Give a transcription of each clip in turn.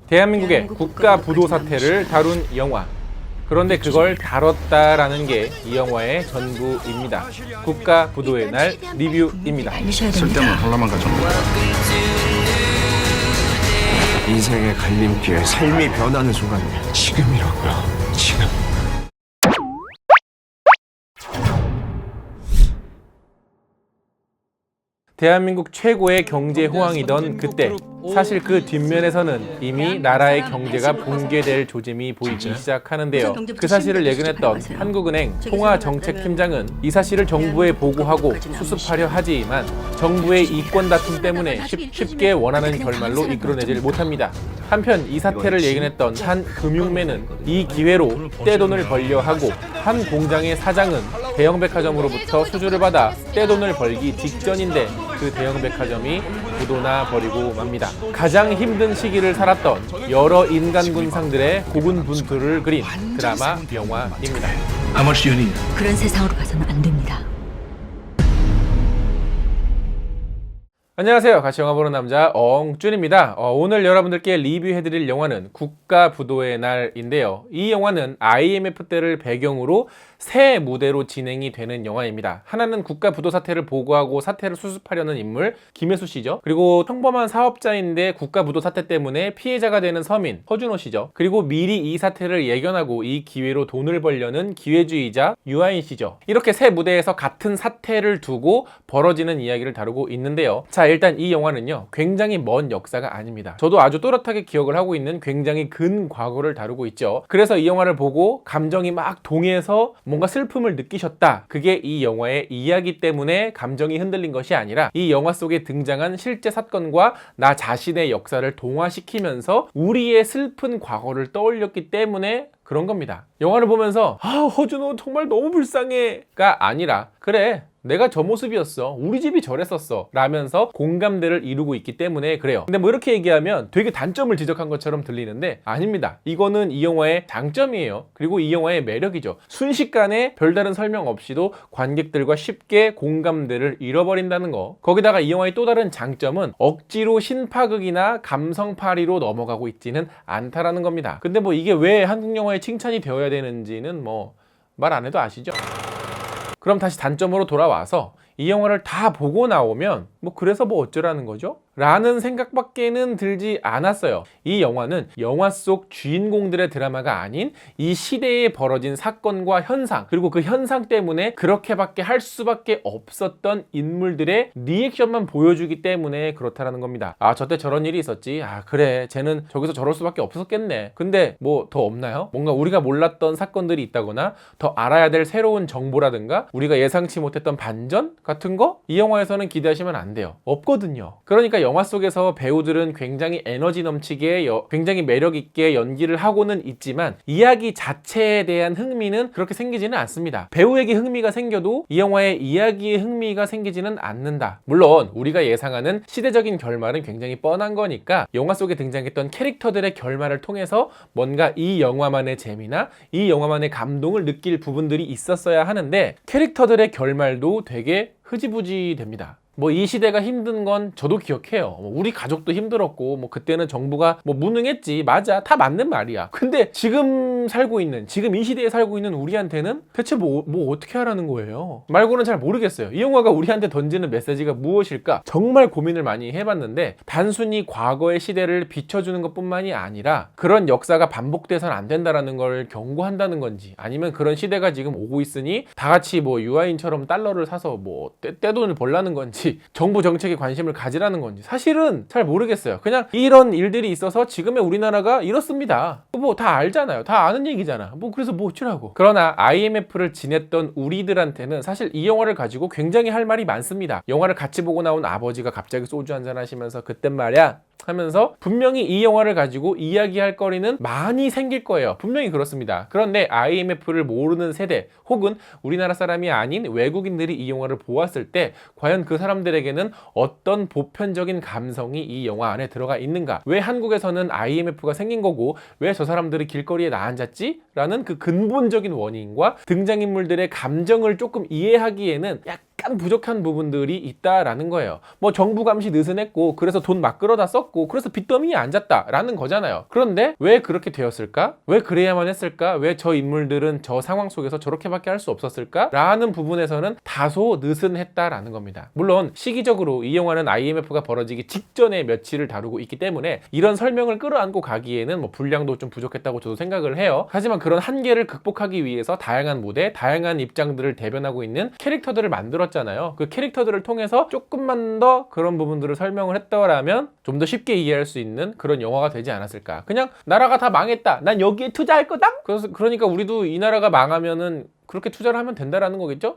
대한민국의 국가 부도 사태를 다룬 영화. 그런데 그걸 다뤘다라는 게 이 영화의 전부입니다. 국가 부도의 날 리뷰입니다. 쓸데없는 혼란만 가져. 인생의 갈림길, 삶이 변하는 순간이 지금이라고요. 지금. 대한민국 최고의 경제 호황이던 그때, 사실 그 뒷면에서는 이미 나라의 경제가 붕괴될 조짐이 보이기 시작하는데요. 그 사실을 예견했던 한국은행 통화정책팀장은 이 사실을 정부에 보고하고 수습하려 하지만 정부의 이권 다툼 때문에 쉽게 원하는 결말로 이끌어내질 못합니다. 한편 이 사태를 예견했던 한 금융맨은 이 기회로 떼돈을 벌려 하고, 한 공장의 사장은 대형 백화점으로부터 수주를 받아 떼돈을 벌기 직전인데 그 대형 백화점이 부도나 버리고 맙니다. 가장 힘든 시기를 살았던 여러 인간 군상들의 고군분투를 그린 드라마 영화입니다. 그런 세상으로 가서는 안 됩니다. 안녕하세요. 같이 영화 보는 남자 엉준입니다. 오늘 여러분들께 리뷰해드릴 영화는 국가 부도의 날인데요. 이 영화는 IMF 때를 배경으로 세 무대로 진행이 되는 영화입니다. 하나는 국가 부도 사태를 보고하고 사태를 수습하려는 인물 김혜수 씨죠. 그리고 평범한 사업자인데 국가 부도 사태 때문에 피해자가 되는 서민 허준호 씨죠. 그리고 미리 이 사태를 예견하고 이 기회로 돈을 벌려는 기회주의자 유아인 씨죠. 이렇게 세 무대에서 같은 사태를 두고 벌어지는 이야기를 다루고 있는데요. 자, 일단 이 영화는요, 굉장히 먼 역사가 아닙니다. 저도 아주 또렷하게 기억을 하고 있는 굉장히 근 과거를 다루고 있죠. 그래서 이 영화를 보고 감정이 막 동해서 뭔가 슬픔을 느끼셨다. 그게 이 영화의 이야기 때문에 감정이 흔들린 것이 아니라 이 영화 속에 등장한 실제 사건과 나 자신의 역사를 동화시키면서 우리의 슬픈 과거를 떠올렸기 때문에 그런 겁니다. 영화를 보면서 허준호 정말 너무 불쌍해가 아니라, 그래, 내가 저 모습이었어, 우리 집이 저랬었어 라면서 공감대를 이루고 있기 때문에 그래요. 근데 뭐 이렇게 얘기하면 되게 단점을 지적한 것처럼 들리는데 아닙니다. 이거는 이 영화의 장점이에요. 그리고 이 영화의 매력이죠. 순식간에 별다른 설명 없이도 관객들과 쉽게 공감대를 잃어버린다는 거. 거기다가 이 영화의 또 다른 장점은 억지로 신파극이나 감성파리로 넘어가고 있지는 않다라는 겁니다. 근데 뭐 이게 왜 한국 영화의 칭찬이 되어야 되는지는 뭐 말 안 해도 아시죠? 그럼 다시 단점으로 돌아와서 이 영화를 다 보고 나오면 뭐 그래서 뭐 어쩌라는 거죠? 라는 생각밖에는 들지 않았어요. 이 영화는 영화 속 주인공들의 드라마가 아닌 이 시대에 벌어진 사건과 현상, 그리고 그 현상 때문에 그렇게밖에 할 수밖에 없었던 인물들의 리액션만 보여주기 때문에 그렇다라는 겁니다. 저때 저런 일이 있었지. 그래, 쟤는 저기서 저럴 수밖에 없었겠네. 근데 뭐 더 없나요? 뭔가 우리가 몰랐던 사건들이 있다거나 더 알아야 될 새로운 정보라든가 우리가 예상치 못했던 반전 같은 거? 이 영화에서는 기대하시면 안 돼요. 없거든요. 그러니까 영화 속에서 배우들은 굉장히 에너지 넘치게 굉장히 매력있게 연기를 하고는 있지만 이야기 자체에 대한 흥미는 그렇게 생기지는 않습니다. 배우에게 흥미가 생겨도 이 영화의 이야기에 흥미가 생기지는 않는다. 물론 우리가 예상하는 시대적인 결말은 굉장히 뻔한 거니까 영화 속에 등장했던 캐릭터들의 결말을 통해서 뭔가 이 영화만의 재미나 이 영화만의 감동을 느낄 부분들이 있었어야 하는데 캐릭터들의 결말도 되게 흐지부지 됩니다. 뭐 이 시대가 힘든 건 저도 기억해요. 우리 가족도 힘들었고 뭐 그때는 정부가 뭐 무능했지. 맞아, 다 맞는 말이야. 근데 지금 이 시대에 살고 있는 우리한테는 대체 뭐 어떻게 하라는 거예요? 말고는 잘 모르겠어요. 이 영화가 우리한테 던지는 메시지가 무엇일까? 정말 고민을 많이 해봤는데 단순히 과거의 시대를 비춰주는 것뿐만이 아니라 그런 역사가 반복돼서는 안 된다라는 걸 경고한다는 건지, 아니면 그런 시대가 지금 오고 있으니 다 같이 뭐 유아인처럼 달러를 사서 뭐 떼돈을 벌라는 건지, 정부 정책에 관심을 가지라는 건지 사실은 잘 모르겠어요. 그냥 이런 일들이 있어서 지금의 우리나라가 이렇습니다. 뭐 다 알잖아요. 다 아는 얘기잖아. 뭐 그래서 뭐 어쩌라고. 그러나 IMF를 지냈던 우리들한테는 사실 이 영화를 가지고 굉장히 할 말이 많습니다. 영화를 같이 보고 나온 아버지가 갑자기 소주 한잔 하시면서 그땐 말이야 하면서 분명히 이 영화를 가지고 이야기할 거리는 많이 생길 거예요. 분명히 그렇습니다. 그런데 IMF를 모르는 세대 혹은 우리나라 사람이 아닌 외국인들이 이 영화를 보았을 때 과연 그 사람들에게는 어떤 보편적인 감성이 이 영화 안에 들어가 있는가? 왜 한국에서는 IMF가 생긴 거고 왜 저 사람들이 길거리에 나앉았지? 라는 그 근본적인 원인과 등장인물들의 감정을 조금 이해하기에는 약간 약간 부족한 부분들이 있다라는 거예요. 뭐 정부 감시 느슨했고 그래서 돈 막 끌어다 썼고 그래서 빚더미에 앉았다라는 거잖아요. 그런데 왜 그렇게 되었을까? 왜 그래야만 했을까? 왜 저 인물들은 저 상황 속에서 저렇게밖에 할 수 없었을까? 라는 부분에서는 다소 느슨했다라는 겁니다. 물론 시기적으로 이 영화는 IMF가 벌어지기 직전에 며칠을 다루고 있기 때문에 이런 설명을 끌어안고 가기에는 뭐 분량도 좀 부족했다고 저도 생각을 해요. 하지만 그런 한계를 극복하기 위해서 다양한 무대, 다양한 입장들을 대변하고 있는 캐릭터들을 만들었잖아요. 그 캐릭터들을 통해서 조금만 더 그런 부분들을 설명을 했더라면 좀 더 쉽게 이해할 수 있는 그런 영화가 되지 않았을까. 그냥 나라가 다 망했다, 난 여기에 투자할 거다. 그러니까 우리도 이 나라가 망하면은 그렇게 투자를 하면 된다라는 거겠죠?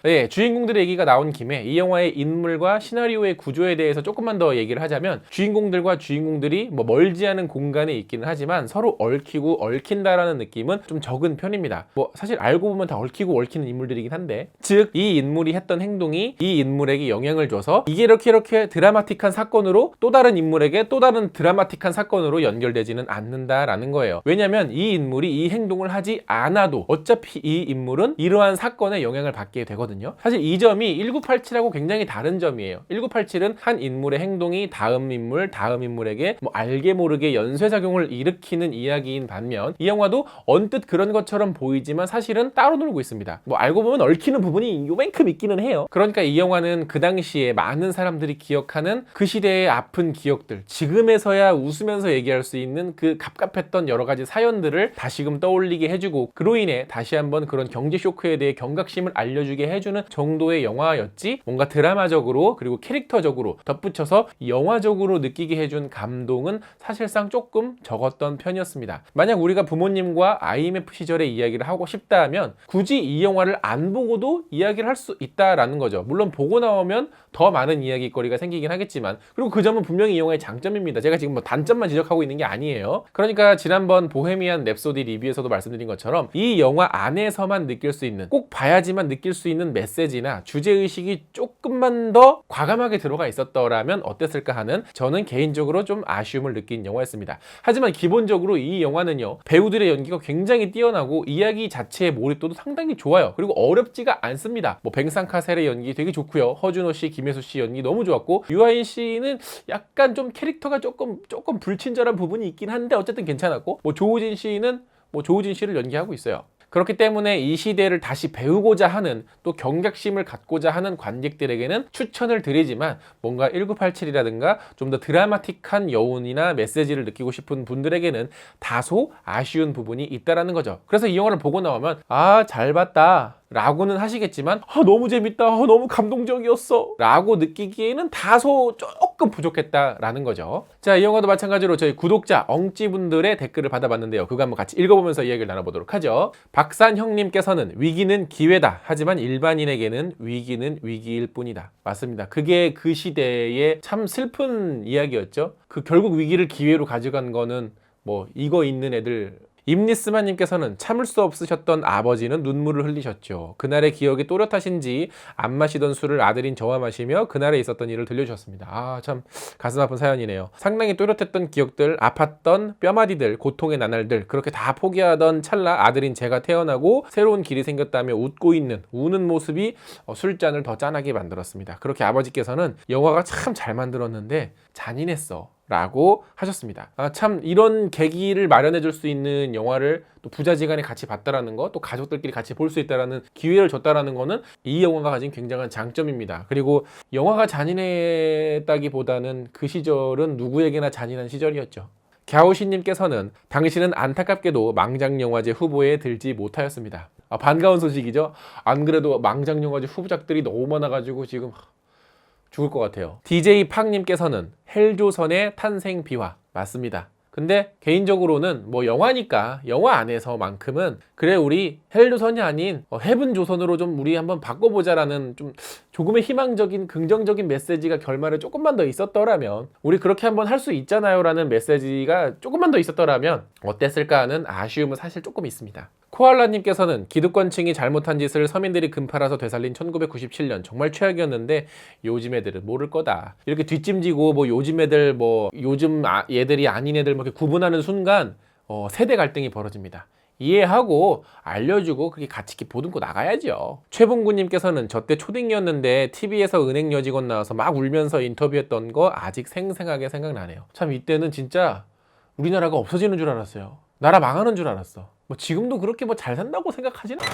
네, 주인공들의 얘기가 나온 김에 이 영화의 인물과 시나리오의 구조에 대해서 조금만 더 얘기를 하자면 주인공들과 주인공들이 뭐 멀지 않은 공간에 있기는 하지만 서로 얽히고 얽힌다라는 느낌은 좀 적은 편입니다. 뭐 사실 알고 보면 다 얽히고 얽히는 인물들이긴 한데, 즉 이 인물이 했던 행동이 이 인물에게 영향을 줘서 이게 이렇게 드라마틱한 사건으로 또 다른 인물에게 또 다른 드라마틱한 사건으로 연결되지는 않는다라는 거예요. 왜냐면 이 인물이 이 행동을 하지 않아도 어차피 이 인물은 이러한 사건에 영향을 받게 되거든요. 사실 이 점이 1987하고 굉장히 다른 점이에요. 1987은 한 인물의 행동이 다음 인물에게 뭐 알게 모르게 연쇄작용을 일으키는 이야기인 반면 이 영화도 언뜻 그런 것처럼 보이지만 사실은 따로 놀고 있습니다. 뭐 알고 보면 얽히는 부분이 요만큼 있기는 해요. 그러니까 이 영화는 그 당시에 많은 사람들이 기억하는 그 시대의 아픈 기억들, 지금에서야 웃으면서 얘기할 수 있는 그 갑갑했던 여러 가지 사연들을 다시금 떠올리게 해주고, 그로 인해 다시 한번 그런 경제 쇼크에 대해 경각심을 알려주게 해주는 정도의 영화였지, 뭔가 드라마적으로 그리고 캐릭터적으로 덧붙여서 영화적으로 느끼게 해준 감동은 사실상 조금 적었던 편이었습니다. 만약 우리가 부모님과 IMF 시절의 이야기를 하고 싶다면 굳이 이 영화를 안 보고도 이야기를 할 수 있다라는 거죠. 물론 보고 나오면 더 많은 이야기거리가 생기긴 하겠지만, 그리고 그 점은 분명히 이 영화의 장점입니다. 제가 지금 뭐 단점만 지적하고 있는 게 아니에요. 그러니까 지난번 보헤미안 랩소디 리뷰에서도 말씀드린 것처럼 이 영화 안에서만 느낄 수 있는, 꼭 봐야지만 느낄 수 있는 메시지나 주제의식이 조금만 더 과감하게 들어가 있었더라면 어땠을까 하는, 저는 개인적으로 좀 아쉬움을 느낀 영화였습니다. 하지만 기본적으로 이 영화는요, 배우들의 연기가 굉장히 뛰어나고 이야기 자체의 몰입도도 상당히 좋아요. 그리고 어렵지가 않습니다. 뭐 뱅상카셀의 연기 되게 좋고요. 허준호 씨, 김혜수 씨 연기 너무 좋았고, 유아인 씨는 약간 좀 캐릭터가 조금 불친절한 부분이 있긴 한데 어쨌든 괜찮았고, 뭐 조우진 씨는 조우진 씨를 연기하고 있어요. 그렇기 때문에 이 시대를 다시 배우고자 하는, 또 경각심을 갖고자 하는 관객들에게는 추천을 드리지만, 뭔가 1987이라든가 좀 더 드라마틱한 여운이나 메시지를 느끼고 싶은 분들에게는 다소 아쉬운 부분이 있다라는 거죠. 그래서 이 영화를 보고 나오면 잘 봤다 라고는 하시겠지만 너무 재밌다, 너무 감동적이었어 라고 느끼기에는 다소 조금 부족했다라는 거죠. 자, 이 영화도 마찬가지로 저희 구독자 엉찌분들의 댓글을 받아봤는데요, 그거 한번 같이 읽어보면서 이야기를 나눠보도록 하죠. 박산형님께서는 위기는 기회다, 하지만 일반인에게는 위기는 위기일 뿐이다. 맞습니다. 그게 그 시대의 참 슬픈 이야기였죠. 그 결국 위기를 기회로 가져간 거는 뭐 이거 있는 애들. 임리스마님께서는 참을 수 없으셨던 아버지는 눈물을 흘리셨죠. 그날의 기억이 또렷하신지 안 마시던 술을 아들인 저와 마시며 그날에 있었던 일을 들려주셨습니다. 참 가슴 아픈 사연이네요. 상당히 또렷했던 기억들, 아팠던 뼈마디들, 고통의 나날들, 그렇게 다 포기하던 찰나 아들인 제가 태어나고 새로운 길이 생겼다며 웃고 있는, 우는 모습이 술잔을 더 짠하게 만들었습니다. 그렇게 아버지께서는 영화가 참 잘 만들었는데 잔인했어 라고 하셨습니다. 참 이런 계기를 마련해 줄 수 있는 영화를 또 부자지간에 같이 봤다라는 거, 또 가족들끼리 같이 볼 수 있다라는 기회를 줬다라는 거는 이 영화가 가진 굉장한 장점입니다. 그리고 영화가 잔인했다기보다는 그 시절은 누구에게나 잔인한 시절이었죠. 갸오시님께서는 당신은 안타깝게도 망장영화제 후보에 들지 못하였습니다. 반가운 소식이죠. 안 그래도 망장영화제 후보작들이 너무 많아가지고 지금 죽을 것 같아요. DJ팍님께서는 헬조선의 탄생 비화. 맞습니다. 근데 개인적으로는 뭐 영화니까 영화 안에서만큼은 그래, 우리 헬조선이 아닌 헤븐조선으로 좀 우리 한번 바꿔보자라는 좀 조금의 희망적인 긍정적인 메시지가 결말에 조금만 더 있었더라면, 우리 그렇게 한번 할 수 있잖아요 라는 메시지가 조금만 더 있었더라면 어땠을까 하는 아쉬움은 사실 조금 있습니다. 코알라님께서는 기득권층이 잘못한 짓을 서민들이 금팔아서 되살린 1997년 정말 최악이었는데 요즘 애들은 모를 거다. 이렇게 뒷짐지고 뭐 요즘 애들, 뭐 요즘 얘들이 아닌 애들 뭐 이렇게 구분하는 순간 세대 갈등이 벌어집니다. 이해하고 알려주고 그렇게 같이 이렇게 보듬고 나가야죠. 최봉구님께서는 저 때 초딩이었는데 TV에서 은행 여직원 나와서 막 울면서 인터뷰했던 거 아직 생생하게 생각나네요. 참 이때는 진짜 우리나라가 없어지는 줄 알았어요. 나라 망하는 줄 알았어. 뭐 지금도 그렇게 뭐 잘 산다고 생각하지는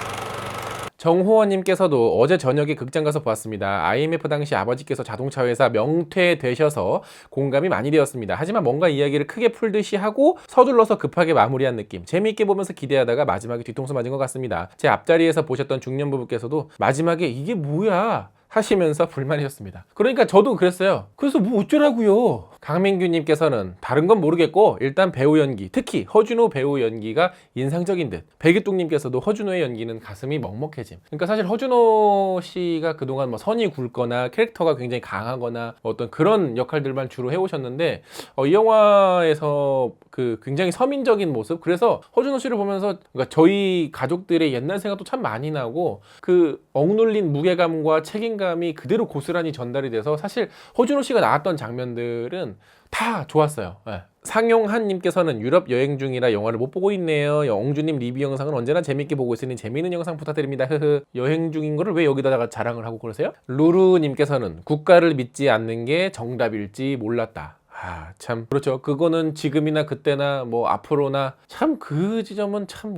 정호원님께서도 어제 저녁에 극장 가서 보았습니다. IMF 당시 아버지께서 자동차 회사 명퇴되셔서 공감이 많이 되었습니다. 하지만 뭔가 이야기를 크게 풀듯이 하고 서둘러서 급하게 마무리한 느낌. 재미있게 보면서 기대하다가 마지막에 뒤통수 맞은 것 같습니다. 제 앞자리에서 보셨던 중년 부부께서도 마지막에 이게 뭐야 하시면서 불만이셨습니다. 그러니까 저도 그랬어요. 그래서 뭐 어쩌라고요. 강민규님께서는 다른 건 모르겠고 일단 배우 연기, 특히 허준호 배우 연기가 인상적인 듯. 백유뚱님께서도 허준호의 연기는 가슴이 먹먹해짐. 그러니까 사실 허준호 씨가 그동안 뭐 선이 굵거나 캐릭터가 굉장히 강하거나 어떤 그런 역할들만 주로 해오셨는데 이 영화에서 그 굉장히 서민적인 모습, 그래서 허준호 씨를 보면서 그러니까 저희 가족들의 옛날 생각도 참 많이 나고 그 억눌린 무게감과 책임감이 그대로 고스란히 전달이 돼서 사실 허준호 씨가 나왔던 장면들은 다 좋았어요. 네. 상용한님께서는 유럽 여행 중이라 영화를 못 보고 있네요. 영주님 리뷰 영상은 언제나 재밌게 보고 있으니 재미있는 영상 부탁드립니다. 여행 중인 거를 왜 여기다가 자랑을 하고 그러세요? 루루님께서는 국가를 믿지 않는 게 정답일지 몰랐다. 참 그렇죠. 그거는 지금이나 그때나 뭐 앞으로나 참 그 지점은 참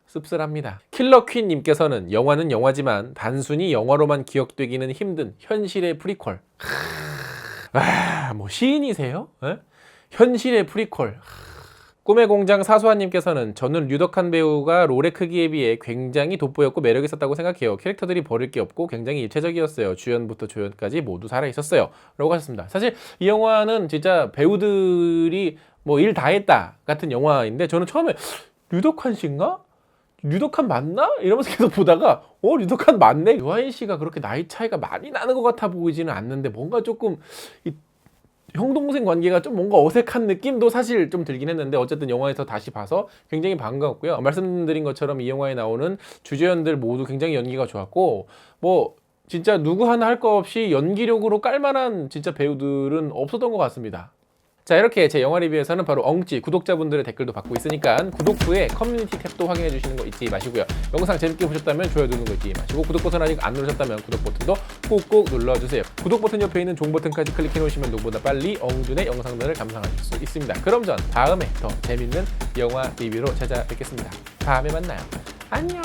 씁쓸합니다. 킬러퀸님께서는 영화는 영화지만 단순히 영화로만 기억되기는 힘든 현실의 프리퀄. 뭐 시인이세요? 에? 현실의 프리퀄. 꿈의 공장 사수아님께서는 저는 류덕한 배우가 롤의 크기에 비해 굉장히 돋보였고 매력 있었다고 생각해요. 캐릭터들이 버릴 게 없고 굉장히 입체적이었어요. 주연부터 조연까지 모두 살아있었어요. 라고 하셨습니다. 사실 이 영화는 진짜 배우들이 뭐 일 다 했다 같은 영화인데 저는 처음에 류덕한 씨인가? 류덕한 맞나? 이러면서 계속 보다가 류덕한 맞네? 유아인 씨가 그렇게 나이 차이가 많이 나는 것 같아 보이지는 않는데 뭔가 조금 형동생 관계가 좀 뭔가 어색한 느낌도 사실 좀 들긴 했는데 어쨌든 영화에서 다시 봐서 굉장히 반가웠고요. 말씀드린 것처럼 이 영화에 나오는 주제연들 모두 굉장히 연기가 좋았고 뭐 진짜 누구 하나 할 거 없이 연기력으로 깔만한 진짜 배우들은 없었던 것 같습니다. 자, 이렇게 제 영화 리뷰에서는 바로 엉찌 구독자분들의 댓글도 받고 있으니까 구독 후에 커뮤니티 탭도 확인해 주시는 거 잊지 마시고요. 영상 재밌게 보셨다면 좋아요 누르는 거 잊지 마시고 구독 버튼 아직 안 누르셨다면 구독 버튼도 꾹꾹 눌러주세요. 구독 버튼 옆에 있는 종 버튼까지 클릭해 놓으시면 누구보다 빨리 엉준의 영상들을 감상하실 수 있습니다. 그럼 전 다음에 더 재밌는 영화 리뷰로 찾아뵙겠습니다. 다음에 만나요. 안녕.